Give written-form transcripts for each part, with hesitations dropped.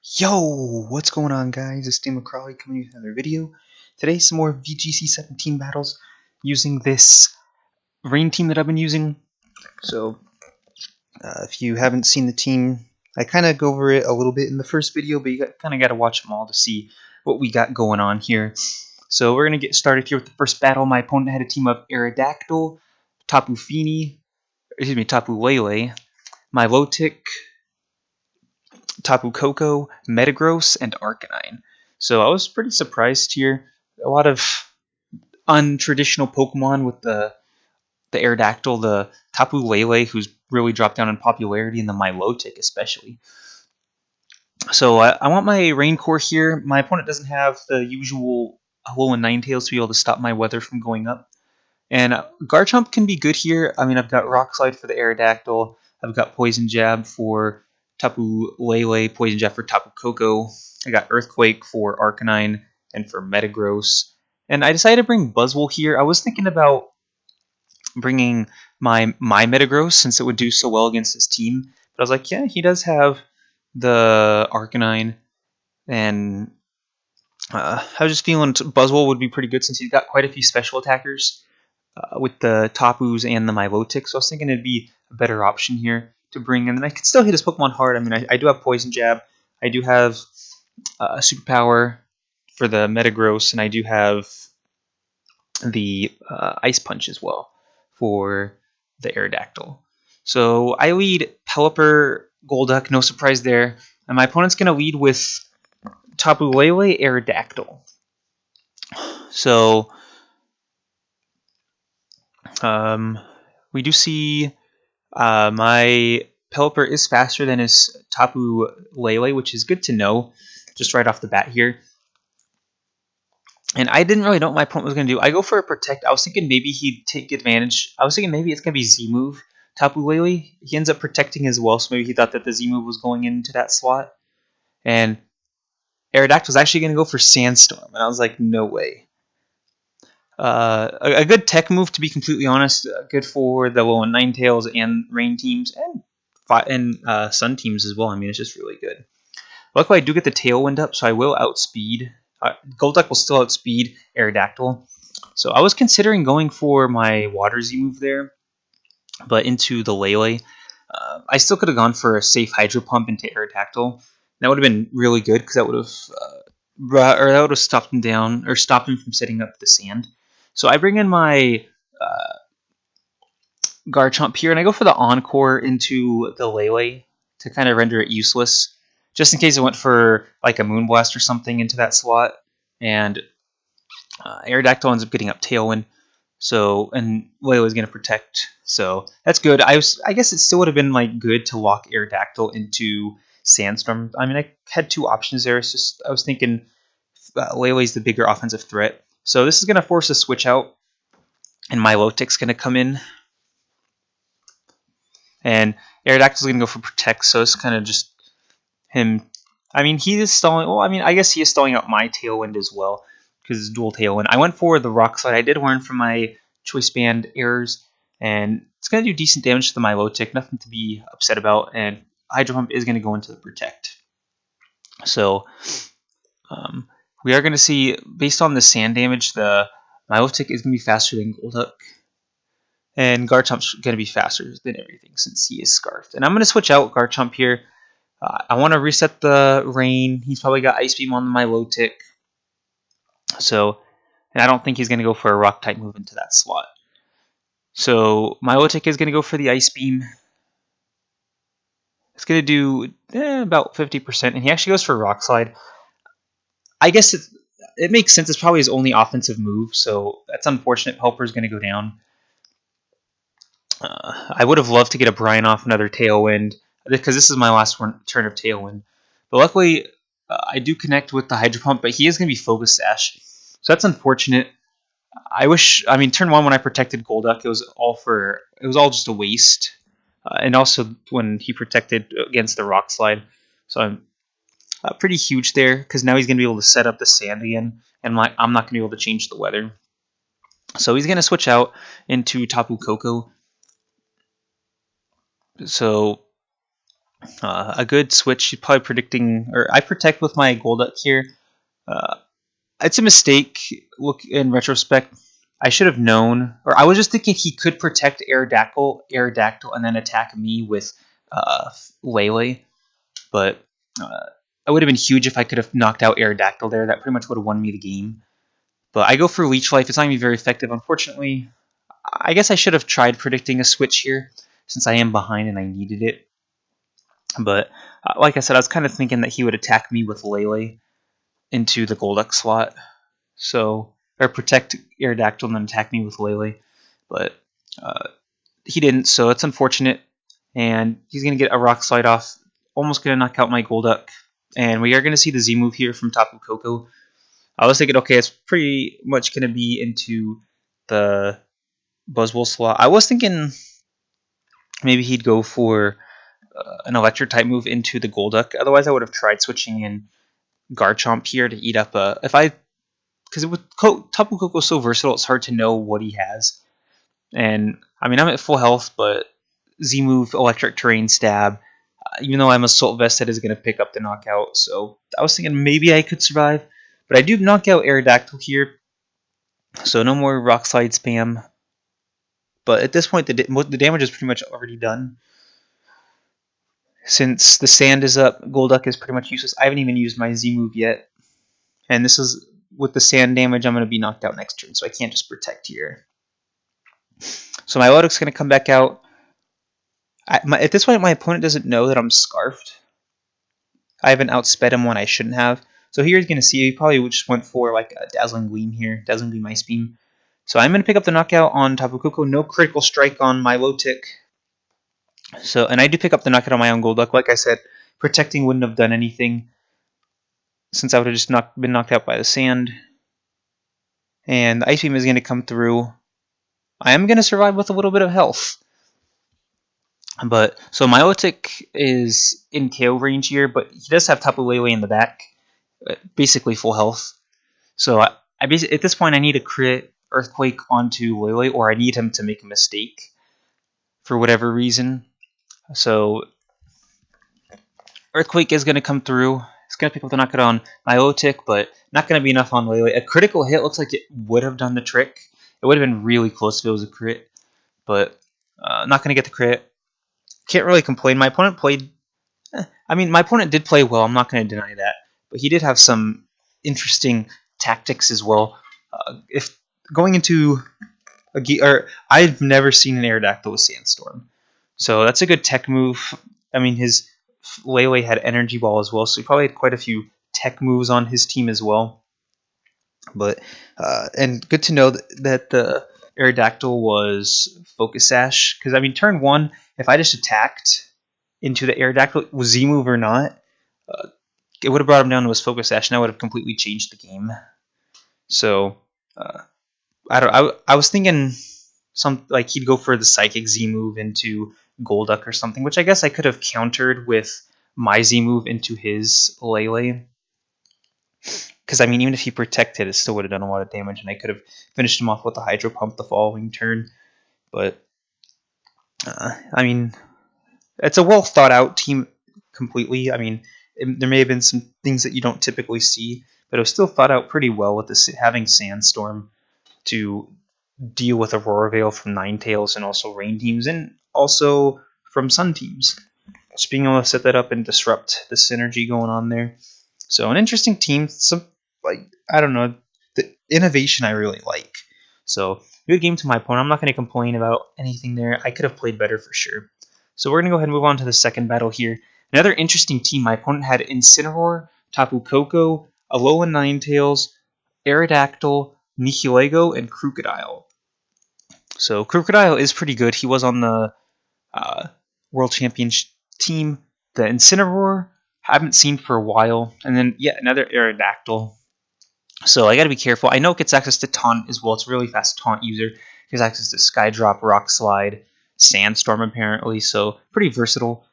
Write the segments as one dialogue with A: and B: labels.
A: Yo, what's going on, guys? It's Steve McCrawley coming with another video. Today, some more VGC 17 battles using this rain team that I've been using. So, if you haven't seen the team, I kind of go over it a little bit in the first video, but you kind of got to watch them all to see what we got going on here. So, we're going to get started here with the first battle. My opponent had a team of Aerodactyl, Tapu Lele, Milotic, Tapu Koko, Metagross, and Arcanine. So I was pretty surprised here. A lot of untraditional Pokemon with the Aerodactyl, the Tapu Lele, who's really dropped down in popularity, and the Milotic especially. So I want my Rain Core here. My opponent doesn't have the usual Alolan Ninetales to be able to stop my weather from going up. And Garchomp can be good here. I mean, I've got Rock Slide for the Aerodactyl. I've got Poison Jab for Tapu Lele, Poison Jab for Tapu Koko. I got Earthquake for Arcanine and for Metagross. And I decided to bring Buzzwole here. I was thinking about bringing my Metagross since it would do so well against this team. But I was like, yeah, he does have the Arcanine. And I was just feeling Buzzwole would be pretty good since he's got quite a few special attackers with the Tapus and the Milotic. So I was thinking it'd be a better option here to bring in. And I could still hit his Pokemon hard. I mean, I do have Poison Jab. I do have a Superpower for the Metagross, and I do have the Ice Punch as well for the Aerodactyl. So I lead Pelipper, Golduck, no surprise there. And my opponent's going to lead with Tapu Lele, Aerodactyl. So we do see my Pelipper is faster than his Tapu Lele, which is good to know just right off the bat here. And I didn't really know what my opponent was going to do. I go for a Protect. I was thinking maybe he'd take advantage. I was thinking maybe it's going to be Z-Move Tapu Lele. He ends up protecting as well, so maybe he thought that the Z-Move was going into that slot. And Aerodactyl was actually going to go for Sandstorm, and I was like, no way. A good tech move, to be completely honest. Good for the Alolan Ninetales and Rain teams and Sun teams as well. I mean, it's just really good. Luckily, I do get the Tailwind up, so I will outspeed. Golduck will still outspeed Aerodactyl. So I was considering going for my Water Z move there, but into the Lele. I still could have gone for a safe Hydro Pump into Aerodactyl. That would have been really good because that would have stopped him down or stopped him from setting up the sand. So I bring in my Garchomp here, and I go for the Encore into the Lele to kind of render it useless, just in case I went for like a Moonblast or something into that slot, and Aerodactyl ends up getting up Tailwind. So, and Lele is going to protect, so that's good. I guess it still would have been like good to lock Aerodactyl into Sandstorm. I mean, I had two options there. It's just I was thinking Lele's the bigger offensive threat. So this is going to force a switch out, and Milotic's going to come in. And Aerodactyl's going to go for Protect, so it's kind of just him. I mean, he is stalling. Well, I mean, I guess he is stalling out my Tailwind as well, because it's dual Tailwind. I went for the Rock Slide. I did learn from my Choice Band errors, and it's going to do decent damage to the Milotic. Nothing to be upset about, and Hydro Pump is going to go into the Protect. So we are going to see, based on the sand damage, the Milotic is going to be faster than Golduck. And Garchomp's going to be faster than everything since he is Scarfed. And I'm going to switch out Garchomp here. I want to reset the Rain. He's probably got Ice Beam on the Milotic. So, and I don't think he's going to go for a Rock-type move into that slot. So, Milotic is going to go for the Ice Beam. It's going to do about 50%. And he actually goes for Rock Slide. I guess it makes sense. It's probably his only offensive move. So, that's unfortunate. Pelipper is going to go down. I would have loved to get a Brine off another Tailwind, because this is my last turn of Tailwind. But luckily, I do connect with the Hydro Pump, but he is going to be Focus Sash. So that's unfortunate. I mean, turn one when I protected Golduck, it was all just a waste. And also when he protected against the Rock Slide. So I'm pretty huge there, because now he's going to be able to set up the sand again, and I'm not going to be able to change the weather. So he's going to switch out into Tapu Koko. So A good switch. She's probably predicting, or I protect with my Golduck here. It's a mistake. Look, in retrospect, I should have known, or I was just thinking he could protect Aerodactyl, and then attack me with Lele. But it would have been huge if I could have knocked out Aerodactyl there. That pretty much would have won me the game. But I go for Leech Life. It's not going to be very effective, unfortunately. I guess I should have tried predicting a switch here, since I am behind and I needed it. But like I said, I was kind of thinking that he would attack me with Lele into the Golduck slot. So, or protect Aerodactyl and then attack me with Lele. But he didn't, so it's unfortunate. And he's going to get a Rock Slide off. Almost going to knock out my Golduck. And we are going to see the Z move here from Tapu Koko. I was thinking, okay, it's pretty much going to be into the Buzzwole slot. I was thinking maybe he'd go for an Electric type move into the Golduck. Otherwise, I would have tried switching in Garchomp here to eat up a... Because Tapu Koko is so versatile, it's hard to know what he has. And, I mean, I'm at full health, but Z-move, Electric Terrain, Stab. Even though I'm Assault Vest, that is going to pick up the knockout. So I was thinking maybe I could survive. But I do knock out Aerodactyl here. So no more Rock Slide spam. But at this point, the damage is pretty much already done. Since the Sand is up, Golduck is pretty much useless. I haven't even used my Z-move yet. And this is, with the Sand damage, I'm going to be knocked out next turn. So I can't just protect here. So my Aerodactyl's going to come back out. At this point, my opponent doesn't know that I'm Scarfed. I haven't outsped him when I shouldn't have. So here he's going to see, he probably just went for like a Dazzling Gleam here. Dazzling Gleam, Ice Beam. So I'm going to pick up the knockout on Tapu Koko. No critical strike on my Milotic. So, and I do pick up the knockout on my own Golduck. Like I said, protecting wouldn't have done anything, since I would have just been knocked out by the Sand. And the Ice Beam is going to come through. I am going to survive with a little bit of health. But so Milotic is in KO range here, but he does have Tapu Lele in the back, basically full health. So I at this point I need a crit Earthquake onto Lele, or I need him to make a mistake for whatever reason. So Earthquake is going to come through. It's going to pick up the knockout on Milotic, but not going to be enough on Lele. A critical hit looks like it would have done the trick. It would have been really close if it was a crit, but not going to get the crit. Can't really complain. My opponent played... my opponent did play well. I'm not going to deny that. But he did have some interesting tactics as well. If going into I've never seen an Aerodactyl with Sandstorm. So that's a good tech move. I mean, his Lele had Energy Ball as well, so he probably had quite a few tech moves on his team as well. But and good to know that the Aerodactyl was Focus Sash, because I mean, turn one, if I just attacked into the Aerodactyl, was Z-move or not, it would have brought him down to his Focus Sash, and that would have completely changed the game. So I was thinking like he'd go for the Psychic Z-move into Golduck or something, which I guess I could have countered with my Z-move into his Lele. Because, I mean, even if he protected, it still would have done a lot of damage, and I could have finished him off with a Hydro Pump the following turn. But, I mean, it's a well-thought-out team completely. I mean, there may have been some things that you don't typically see, but it was still thought out pretty well with this, having Sandstorm to deal with Aurora Veil from Ninetales and also Rain teams, and also from Sun teams. Just being able to set that up and disrupt the synergy going on there. So an interesting team. Some, like, I don't know, the innovation I really like. So good game to my opponent. I'm not going to complain about anything there. I could have played better for sure. So we're going to go ahead and move on to the second battle here. Another interesting team. My opponent had Incineroar, Tapu Koko, Alolan Ninetales, Aerodactyl, Nihilego, and Crocodile. So Crocodile is pretty good. He was on the World Championship team. The Incineroar, haven't seen for a while. And then yet another Aerodactyl. So I got to be careful. I know it gets access to Taunt as well. It's a really fast Taunt user. It gets access to Skydrop, Rock Slide, Sandstorm apparently. So pretty versatile.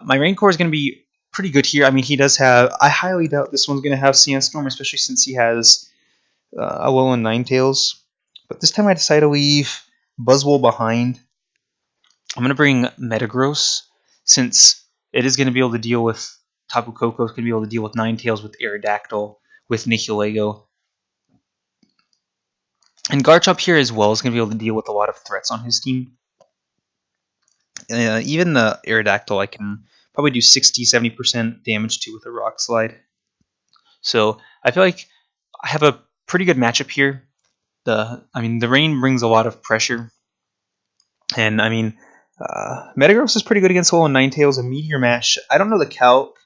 A: My Raincore is going to be pretty good here. I mean, he does have... I highly doubt this one's going to have Sandstorm, especially since he has Alolan Ninetales. But this time I decide to leave Buzzwole behind. I'm going to bring Metagross, since it is going to be able to deal with Tapu Koko. It's going to be able to deal with Ninetales, with Aerodactyl, with Nihilego. And Garchomp here as well is going to be able to deal with a lot of threats on his team. Even the Aerodactyl I can probably do 60-70% damage to with a Rock Slide. So I feel like I have a pretty good matchup here. The rain brings a lot of pressure. And Metagross is pretty good against Alolan Ninetales. A Meteor Mash, I don't know the calc,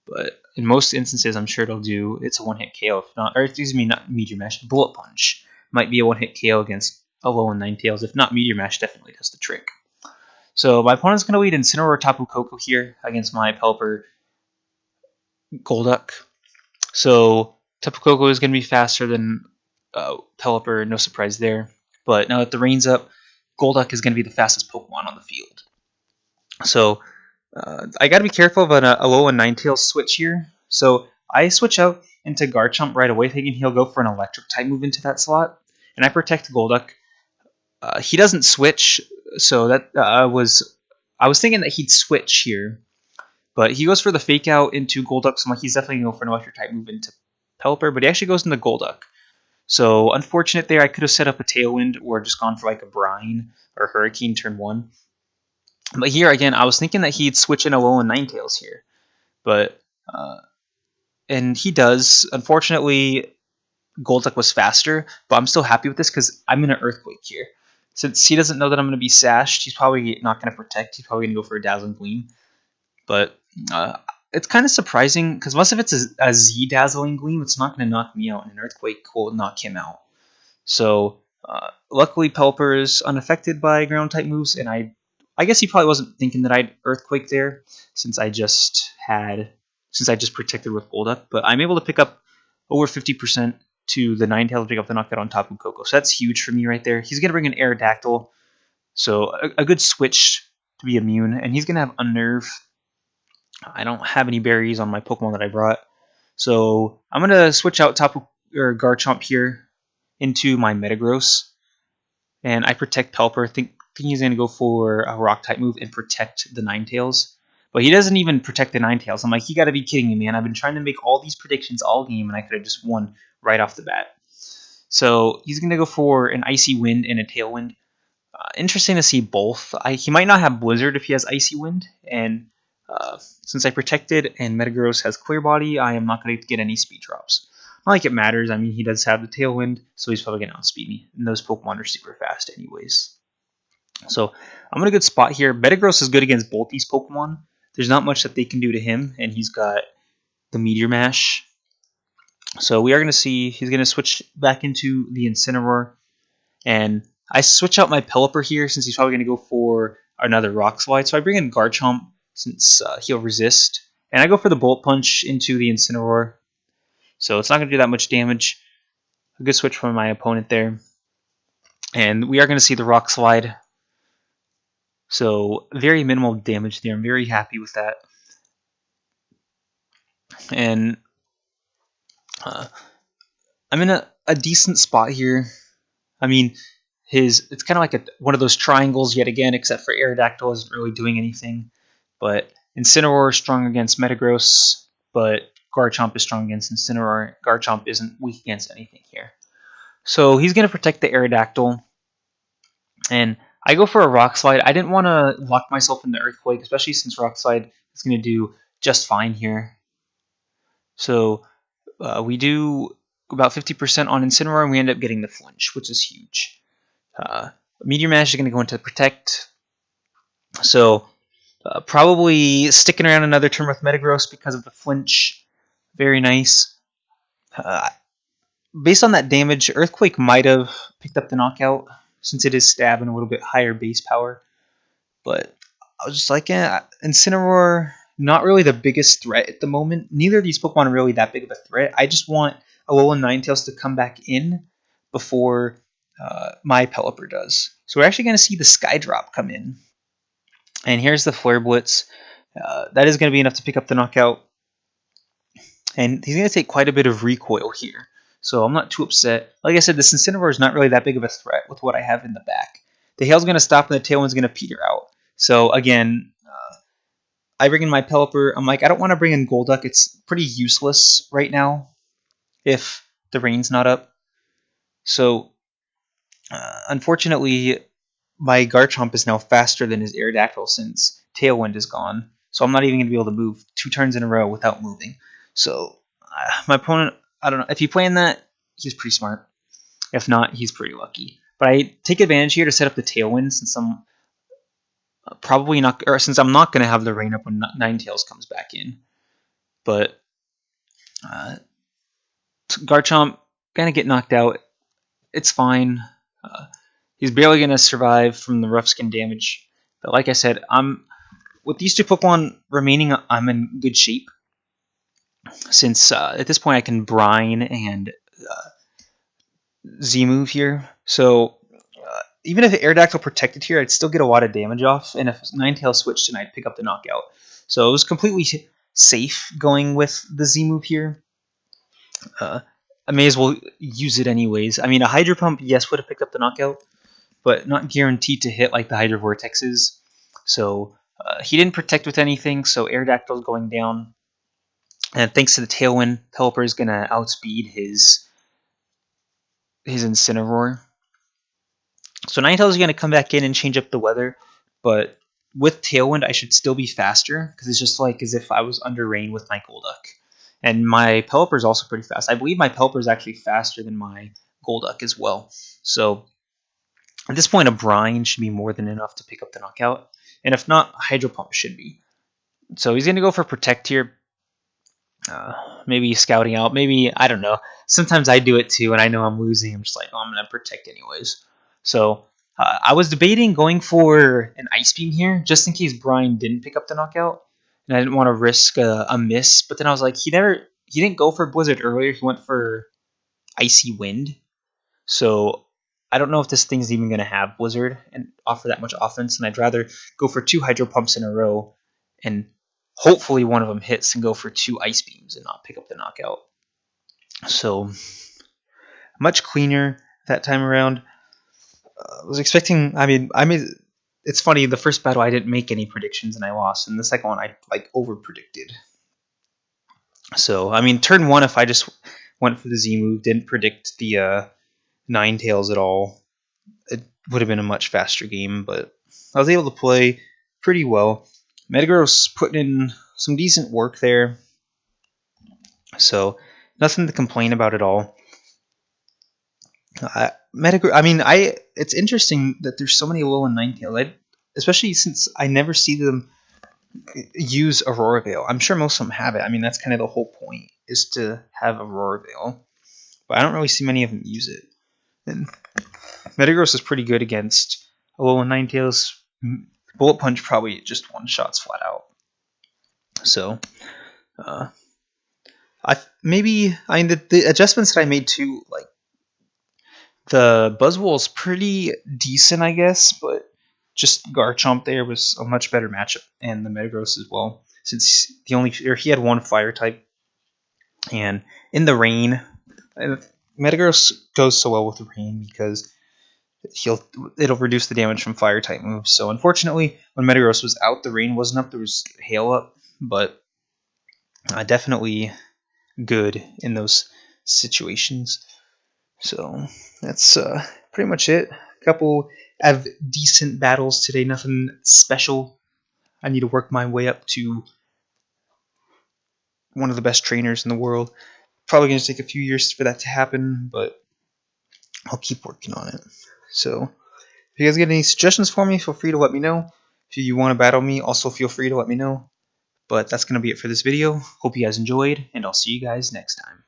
A: but in most instances I'm sure it's a one-hit KO. If not, or excuse me, not Meteor Mash, Bullet Punch might be a one-hit KO against Alolan Ninetales. If not, Meteor Mash definitely does the trick. So my opponent's going to lead Incineroar or Tapu Koko here against my Pelipper Golduck. So Tapu Koko is going to be faster than Pelipper, no surprise there. But now that the rain's up, Golduck is going to be the fastest Pokemon on the field. So I got to be careful of a Alolan Ninetales switch here. So I switch out into Garchomp right away, thinking he'll go for an Electric type move into that slot, and I protect Golduck. He doesn't switch, so that I was thinking that he'd switch here, but he goes for the Fake Out into Golduck, so he's definitely going to go for an Electric type move into Pelipper, but he actually goes into Golduck. So unfortunate there. I could have set up a Tailwind or just gone for like a Brine or Hurricane turn 1. But here again, I was thinking that he'd switch in Alolan Ninetales here, but and he does. Unfortunately, Golduck was faster, but I'm still happy with this because I'm in an Earthquake here. Since he doesn't know that I'm going to be sashed, he's probably not going to protect. He's probably going to go for a Dazzling Gleam. But it's kind of surprising because unless if it's a Z Dazzling Gleam, it's not going to knock me out, and an Earthquake will knock him out. So luckily, Pelipper is unaffected by ground type moves, and I guess he probably wasn't thinking that I'd Earthquake there since I just protected with Golduck. But I'm able to pick up over 50% to the Ninetales to pick up the knockout on Tapu Koko. So that's huge for me right there. He's going to bring an Aerodactyl, so a good switch to be immune, and he's going to have Unnerve. I don't have any berries on my Pokemon that I brought, so I'm going to switch out Garchomp here into my Metagross, and I protect Pelipper. Think he's going to go for a Rock type move and protect the Ninetales. But he doesn't even protect the Ninetales. I'm like, you got to be kidding me, man. I've been trying to make all these predictions all game, and I could have just won right off the bat. So he's going to go for an Icy Wind and a Tailwind. Interesting to see both. He might not have Blizzard if he has Icy Wind, and since I protected and Metagross has Clear Body, I am not going to get any speed drops. Not like it matters. I mean, he does have the Tailwind, so he's probably going to outspeed me. And those Pokemon are super fast anyways. So I'm in a good spot here. Metagross is good against both these Pokemon. There's not much that they can do to him, and he's got the Meteor Mash. So we are going to see he's going to switch back into the Incineroar. And I switch out my Pelipper here since he's probably going to go for another Rock Slide. So I bring in Garchomp since he'll resist. And I go for the Bullet Punch into the Incineroar. So it's not going to do that much damage. A good switch from my opponent there. And we are going to see the Rock Slide. So very minimal damage there. I'm very happy with that. And I'm in a decent spot here. I mean, it's kind of like one of those triangles yet again, except for Aerodactyl isn't really doing anything. But Incineroar is strong against Metagross, but Garchomp is strong against Incineroar. Garchomp isn't weak against anything here. So he's going to protect the Aerodactyl. And I go for a Rock Slide. I didn't want to lock myself in the Earthquake, especially since Rock Slide is going to do just fine here. So we do about 50% on Incineroar, and we end up getting the Flinch, which is huge. Meteor Mash is going to go into Protect. So probably sticking around another turn with Metagross because of the Flinch. Very nice. Based on that damage, Earthquake might have picked up the knockout since it is stab and a little bit higher base power. But I was just like, Incineroar, not really the biggest threat at the moment. Neither of these Pokemon are really that big of a threat. I just want Alolan Ninetales to come back in before my Pelipper does. So we're actually going to see the Skydrop come in. And here's the Flare Blitz. That is going to be enough to pick up the knockout. And he's going to take quite a bit of recoil here. So I'm not too upset. Like I said, this Incineroar is not really that big of a threat with what I have in the back. The Hail's going to stop and the Tailwind's going to peter out. So again, I bring in my Pelipper. I'm like, I don't want to bring in Golduck. It's pretty useless right now if the rain's not up. So, unfortunately, my Garchomp is now faster than his Aerodactyl since Tailwind is gone. So I'm not even going to be able to move 2 turns in a row without moving. So my opponent, I don't know. If he planned that, he's pretty smart. If not, he's pretty lucky. But I take advantage here to set up the Tailwind since I'm probably not, or since I'm not going to have the rain up when Ninetales comes back in. But Garchomp gonna get knocked out. It's fine. He's barely gonna survive from the rough skin damage. But like I said, with these 2 Pokemon remaining, I'm in good shape. Since at this point I can Brine and Z-move here. So even if the Aerodactyl protected here, I'd still get a lot of damage off. And if Ninetales switched, then I'd pick up the knockout. So it was completely safe going with the Z-move here. I may as well use it anyways. I mean, a Hydro Pump, yes, would have picked up the knockout, but not guaranteed to hit like the Hydro Vortex is. So he didn't protect with anything, so Aerodactyl's going down. And thanks to the Tailwind, Pelipper is going to outspeed his Incineroar. So Ninetales is going to come back in and change up the weather, but with Tailwind, I should still be faster, because it's just like as if I was under rain with my Golduck. And my Pelipper is also pretty fast. I believe my Pelipper is actually faster than my Golduck as well. So at this point, a Brine should be more than enough to pick up the knockout. And if not, Hydro Pump should be. So he's going to go for Protect here. Maybe Scouting out. Maybe, I don't know. Sometimes I do it too, and I know I'm losing. I'm just like, oh, I'm going to Protect anyways. So I was debating going for an Ice Beam here, just in case Brine didn't pick up the knockout. And I didn't want to risk a miss. But then I was like, he didn't go for Blizzard earlier. He went for Icy Wind. So I don't know if this thing's even going to have Blizzard and offer that much offense. And I'd rather go for 2 Hydro Pumps in a row and hopefully one of them hits and go for 2 Ice Beams and not pick up the knockout. So much cleaner that time around. I was expecting, it's funny, the first battle I didn't make any predictions and I lost, and the second one I over predicted. So, I mean, turn 1, if I just went for the Z move, didn't predict the Ninetales at all, it would have been a much faster game, but I was able to play pretty well. Metagross putting in some decent work there, so nothing to complain about at all. It's interesting that there's so many Alolan Ninetales, especially since I never see them use Aurora Veil. I'm sure most of them have it. I mean, that's kind of the whole point, is to have Aurora Veil. But I don't really see many of them use it. And Metagross is pretty good against Alolan Ninetales. Bullet Punch probably just one-shots flat out. So, the adjustments that I made too, like, the Buzzwole's pretty decent, I guess, but just Garchomp there was a much better matchup, and the Metagross as well, since he had 1 fire type. And in the rain, Metagross goes so well with the rain because it'll reduce the damage from fire type moves. So unfortunately, when Metagross was out, the rain wasn't up. There was hail up, but definitely good in those situations. So that's pretty much it. A couple of decent battles today, nothing special. I need to work my way up to one of the best trainers in the world. Probably going to take a few years for that to happen, but I'll keep working on it. So if you guys get any suggestions for me, feel free to let me know. If you want to battle me, also feel free to let me know. But that's going to be it for this video. Hope you guys enjoyed, and I'll see you guys next time.